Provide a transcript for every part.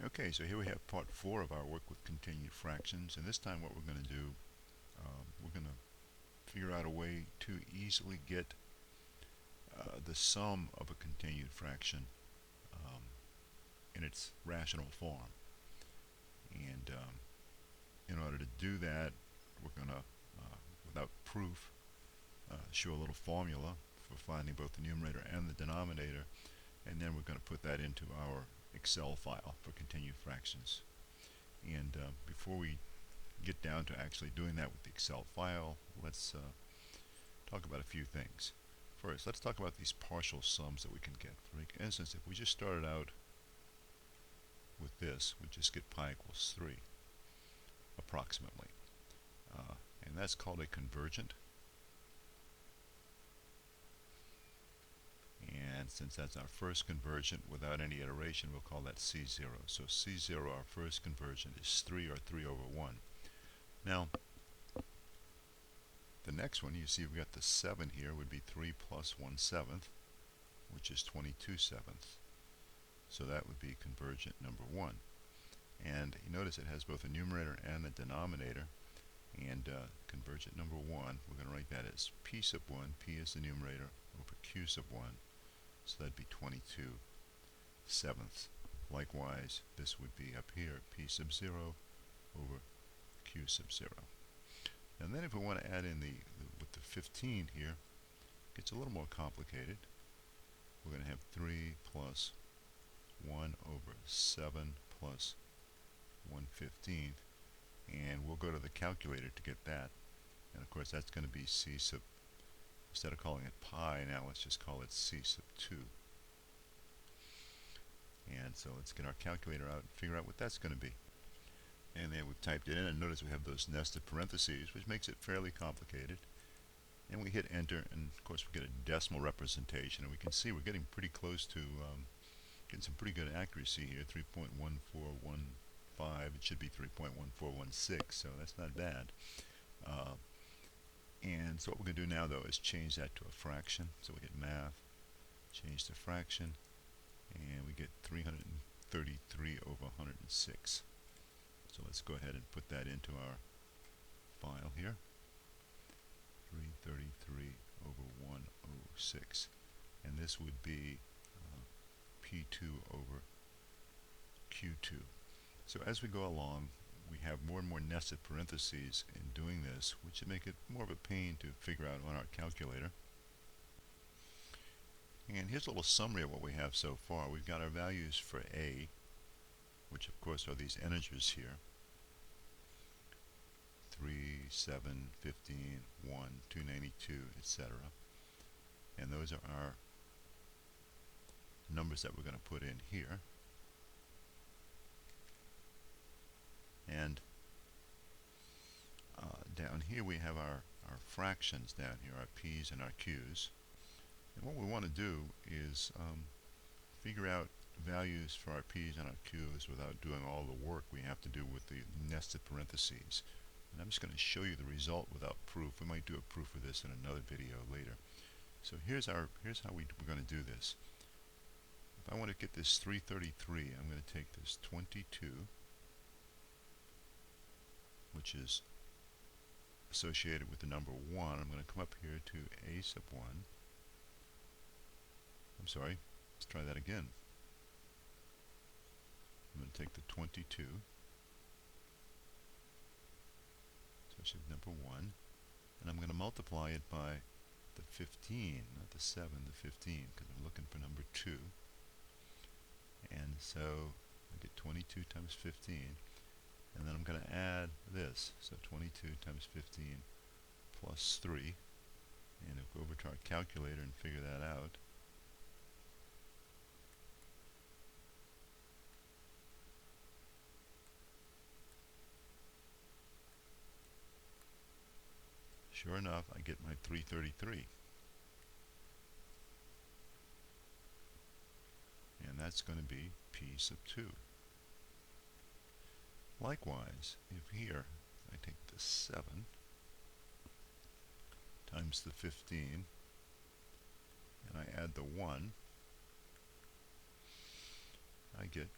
Okay, so here we have part 4 of our work with continued fractions, and this time what we're going to do, we're going to figure out a way to easily get the sum of a continued fraction um, in its rational form. And in order to do that, we're going to, without proof, show a little formula for finding both the numerator and the denominator, and then we're going to put that into our Excel file for continued fractions. And before we get down to actually doing that with the Excel file, let's talk about a few things. First, let's talk about these partial sums that we can get. For instance, if we just started out with this, we just get pi equals 3, approximately. And that's called a convergent. And since that's our first convergent without any iteration, we'll call that C0. So C0, our first convergent, is 3, or 3 over 1. Now, the next one, you see we've got the 7 here, would be 3 plus 1/7, which is 22/7. So that would be convergent number 1. And you notice it has both a numerator and a denominator. And convergent number 1, we're going to write that as p sub 1, p is the numerator, over q sub 1. So that'd be 22/7. Likewise, this would be up here, p sub 0 over q sub 0. And then if we want to add in with the 15 here, it gets a little more complicated. We're going to have 3 plus 1 over 7 plus 1/15. And we'll go to the calculator to get that. And of course that's going to be c sub, instead of calling it pi, now let's just call it c sub 2. And so let's get our calculator out and figure out what that's going to be. And then we've typed it in, and notice we have those nested parentheses, which makes it fairly complicated. And we hit enter, and of course we get a decimal representation, and we can see we're getting pretty close to getting some pretty good accuracy here. 3.1415, it should be 3.1416, so that's not bad. And so what we're going to do now, though, is change that to a fraction. So we hit math, change to fraction, and we get 333 over 106. So let's go ahead and put that into our file here. 333 over 106. And this would be P2 over Q2. So as we go along, we have more and more nested parentheses in doing this, which would make it more of a pain to figure out on our calculator. And here's a little summary of what we have so far. We've got our values for A, which of course are these integers here. 3, 7, 15, 1, 292, etc. And those are our numbers that we're going to put in here. And down here we have our fractions down here, our p's and our q's. And what we want to do is figure out values for our p's and our q's without doing all the work we have to do with the nested parentheses. And I'm just going to show you the result without proof. We might do a proof of this in another video later. So here's how we're going to do this. If I want to get this 333, I'm going to take this 22, which is associated with the number 1. I'm going to come up here to a sub 1. I'm sorry, let's try that again. I'm going to take the 22, associated with number 1, and I'm going to multiply it by the 15, not the 7, the 15, because I'm looking for number 2. And so I get 22 times 15. And then I'm going to add this. So 22 times 15 plus 3. And if we go over to our calculator and figure that out, sure enough, I get my 333. And that's going to be p sub 2. Likewise, if here I take the 7 times the 15 and I add the 1, I get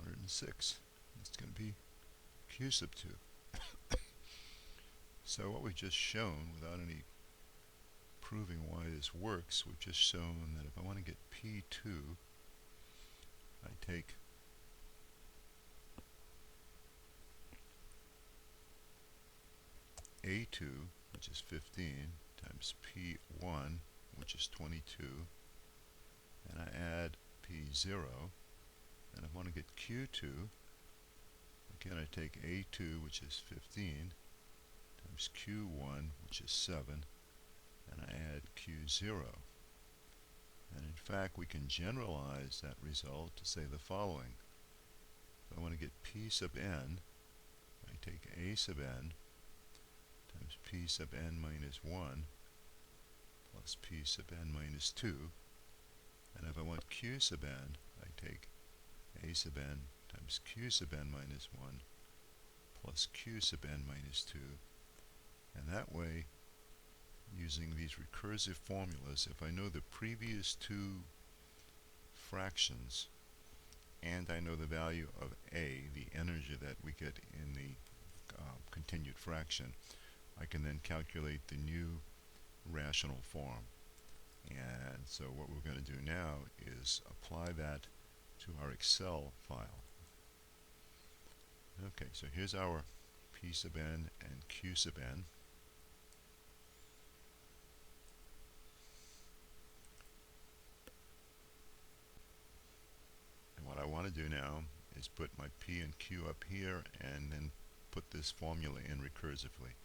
106. It's going to be q sub 2. So what we've just shown, without any proving why this works, we've just shown that if I want to get P2, I take A2, which is 15, times P1, which is 22, and I add P0, and if I want to get Q2, again I take A2, which is 15, times Q1, which is 7, and I add Q0. And in fact, we can generalize that result to say the following. If I want to get P sub n, I take A sub n times P sub n minus 1 plus P sub n minus 2. And if I want Q sub n, I take A sub n times Q sub n minus 1 plus Q sub n minus 2. And that way, using these recursive formulas, if I know the previous two fractions and I know the value of A, the integer that we get in the continued fraction, I can then calculate the new rational form. And so what we're going to do now is apply that to our Excel file. Okay, so here's our P sub n and Q sub n. What I want to do now is put my P and Q up here and then put this formula in recursively.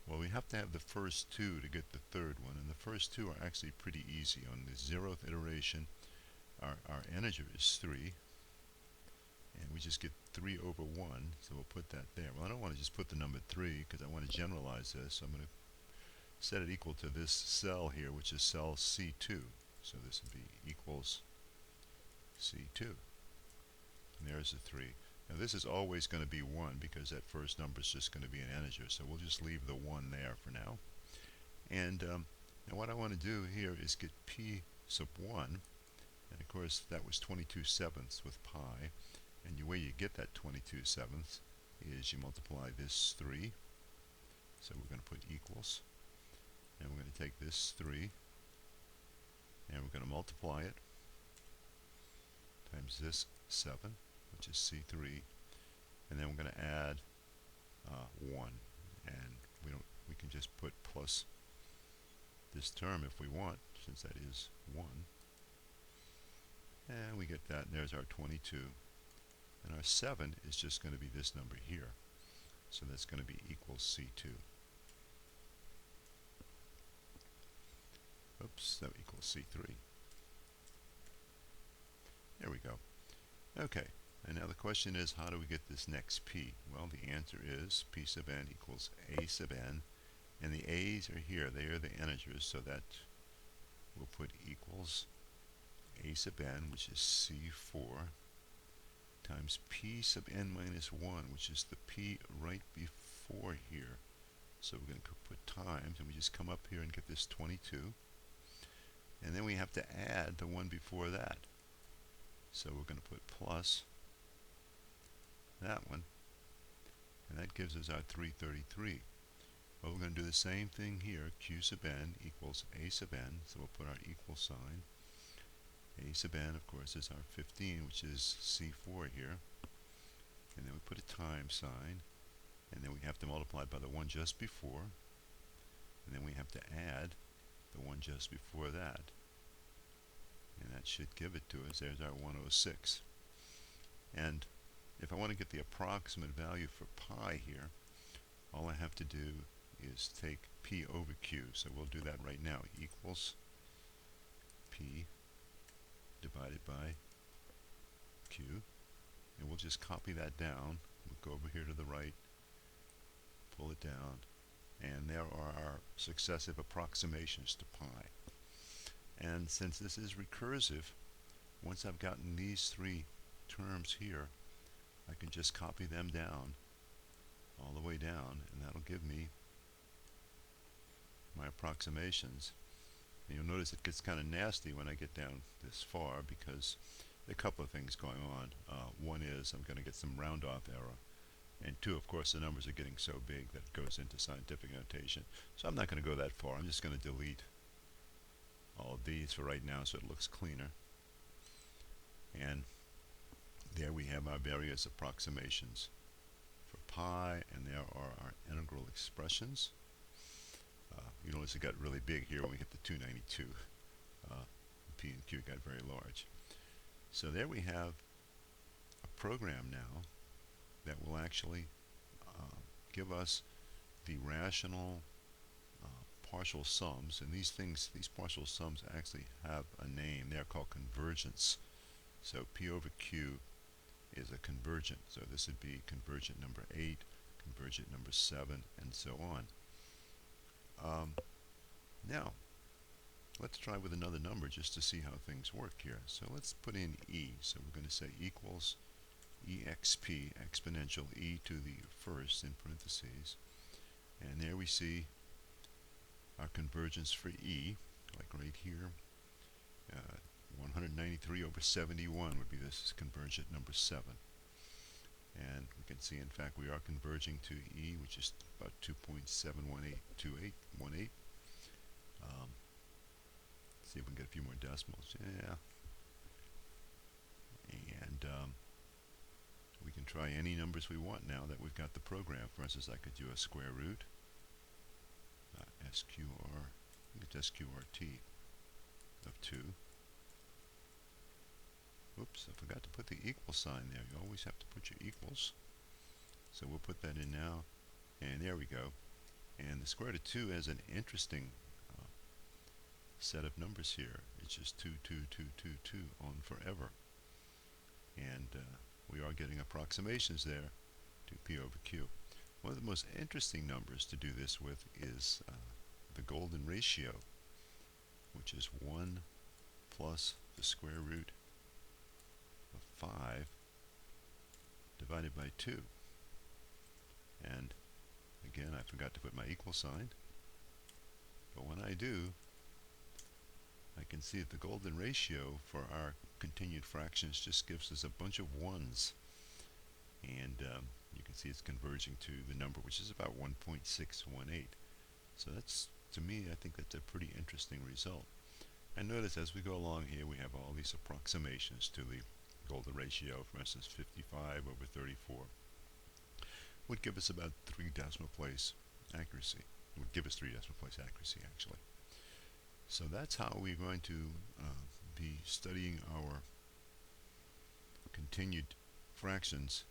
Well, we have to have the first two to get the third one, and the first two are actually pretty easy. On the 0th iteration, our integer is 3, and we just get 3 over 1, so we'll put that there. Well, I don't want to just put the number 3 because I want to generalize this, so I'm going to set it equal to this cell here, which is cell C2. So this would be equals C2. And there's the 3. Now this is always going to be 1 because that first number is just going to be an integer, so we'll just leave the 1 there for now. And what I want to do here is get P sub 1, and of course that was 22/7 with pi, and the way you get that 22/7 is you multiply this 3, so we're going to put equals, and we're going to take this 3, and we're going to multiply it times this 7, which is C3, and then we're going to add 1, and we can just put plus this term if we want, since that is 1, and we get that, and there's our 22, and our 7 is just going to be this number here, so that's going to be equals C2. Oops, that equals C3. There we go. Okay, and now the question is, how do we get this next P? Well, the answer is P sub n equals A sub n, and the A's are here. They are the integers, so that we'll put equals A sub n, which is C4, times P sub n minus 1, which is the P right before here. So we're going to put times, and we just come up here and get this 22. And then we have to add the one before that. So we're going to put plus that one, and that gives us our 333. Well, we're going to do the same thing here. Q sub n equals A sub n, so we'll put our equal sign. A sub n, of course, is our 15, which is C4 here. And then we put a times sign, and then we have to multiply by the one just before, and then we have to add the one just before that. And that should give it to us. There's our 106. And if I want to get the approximate value for pi here, all I have to do is take P over Q. So we'll do that right now. Equals P divided by Q. And we'll just copy that down. We'll go over here to the right, pull it down, and there are our successive approximations to pi. And since this is recursive, once I've gotten these three terms here, I can just copy them down all the way down, and that'll give me my approximations. And you'll notice it gets kind of nasty when I get down this far, because a couple of things going on. One is I'm going to get some round off error. And two, of course, the numbers are getting so big that it goes into scientific notation. So I'm not going to go that far. I'm just going to delete all of these for right now so it looks cleaner. And there we have our various approximations for pi, and there are our integral expressions. You notice it got really big here when we hit the 292. P and Q got very large. So there we have a program now that will actually give us the rational partial sums, and these partial sums actually have a name. They're called convergents. So P over Q is a convergent. So this would be convergent number 8, convergent number 7, and so on. Now, let's try with another number just to see how things work here. So let's put in e. So we're going to say equals exp, exponential e to the first in parentheses. And there we see our convergence for e, like right here. 193 over 71 would be this convergent number 7. And we can see, in fact, we are converging to e, which is about 2.7182818. See if we can get a few more decimals. Yeah. And we can try any numbers we want now that we've got the program. For instance, I could do a square root, SQR, I think it's SQRT of 2. Oops, I forgot to put the equal sign there. You always have to put your equals. So we'll put that in now, and there we go. And the square root of 2 has an interesting set of numbers here. It's just 2, 2, 2, 2, 2 on forever. And we are getting approximations there to P over Q. One of the most interesting numbers to do this with is the golden ratio, which is 1 plus the square root of 5 divided by 2. And again, I forgot to put my equal sign, but when I do, I can see that the golden ratio for our continued fractions just gives us a bunch of 1s. And you can see it's converging to the number, which is about 1.618. So that's, to me, I think that's a pretty interesting result. And notice as we go along here, we have all these approximations to the golden ratio. For instance, 55 over 34 would give us about 3 decimal place accuracy. It would give us 3 decimal place accuracy, actually. So that's how we're going to be studying our continued fractions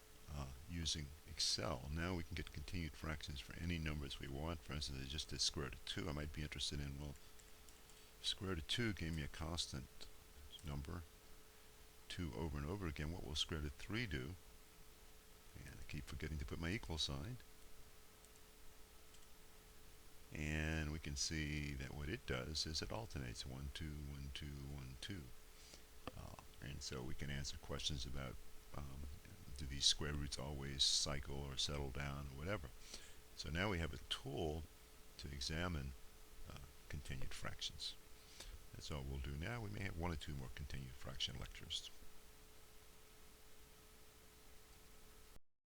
using Excel. Now we can get continued fractions for any numbers we want. For instance, I just did square root of 2. I might be interested in, well, square root of 2 gave me a constant number 2 over and over again. What will square root of 3 do? And I keep forgetting to put my equal sign. And we can see that what it does is it alternates 1, 2, 1, 2, 1, 2. And so we can answer questions about do these square roots always cycle or settle down or whatever. So now we have a tool to examine continued fractions. That's all we'll do now. We may have 1 or 2 more continued fraction lectures.